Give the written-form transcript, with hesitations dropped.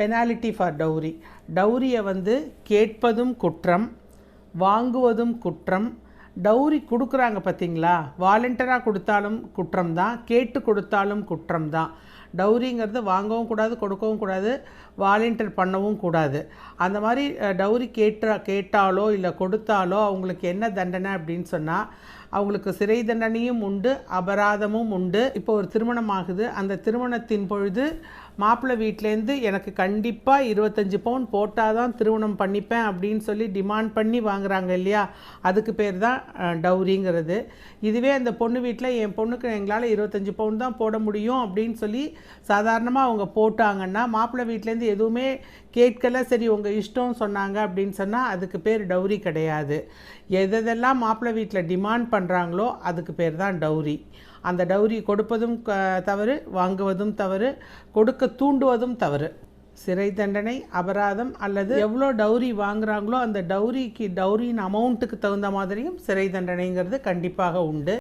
Penalty for dowry. டவுரியை வந்து கேட்பதும் குற்றம், வாங்குவதும் குற்றம். டவுரி கொடுக்குறாங்க பார்த்தீங்களா, வாலண்டராக கொடுத்தாலும் குற்றம் தான், கேட்டு கொடுத்தாலும் குற்றம் தான். டவுரிங்கிறது வாங்கவும் கூடாது, கொடுக்கவும் கூடாது, வாலண்டியர் பண்ணவும் கூடாது. அந்த மாதிரி டவுரி கேட்டாலோ இல்லை கொடுத்தாலோ அவங்களுக்கு என்ன தண்டனை அப்படின்னு சொன்னால், அவங்களுக்கு சிறை தண்டனையும் உண்டு, அபராதமும் உண்டு. இப்போ ஒரு திருமணம் ஆகுது, அந்த திருமணத்தின் பொழுது மாப்பிள்ளை வீட்டிலேருந்து எனக்கு கண்டிப்பாக 25 பவுன் போட்டால் தான் திருமணம் பண்ணிப்பேன் அப்படின்னு சொல்லி டிமாண்ட் பண்ணி வாங்குறாங்க இல்லையா, அதுக்கு பேர் தான் டவுரிங்கிறது. இதுவே அந்த பொண்ணு வீட்டில் என் பொண்ணுக்கு எங்களால் 25 பவுன் தான் போட முடியும் அப்படின்னு சொல்லி சாதாரணமாக அவங்க போட்டாங்கன்னா, மாப்பிள்ளை வீட்டிலேருந்து எதுவுமே கேட்கல, சரி உங்கள் இஷ்டம் சொன்னாங்க அப்படின்னு சொன்னால் அதுக்கு பேர் டவுரி கிடையாது. எதெல்லாம் மாப்பிள்ளை வீட்டில் டிமாண்ட் பண்ணுறாங்களோ அதுக்கு பேர் தான் டவுரி. அந்த டவுரி கொடுப்பதும் தவறு, வாங்குவதும் தவறு, கொடுக்க தூண்டுவதும் தவறு. சிறை தண்டனை, அபராதம், அல்லது எவ்வளோ டவுரி வாங்குறாங்களோ அந்த டவுரியின் அமௌண்ட்டுக்கு தகுந்த மாதிரியும் சிறை தண்டனைங்கிறது கண்டிப்பாக உண்டு.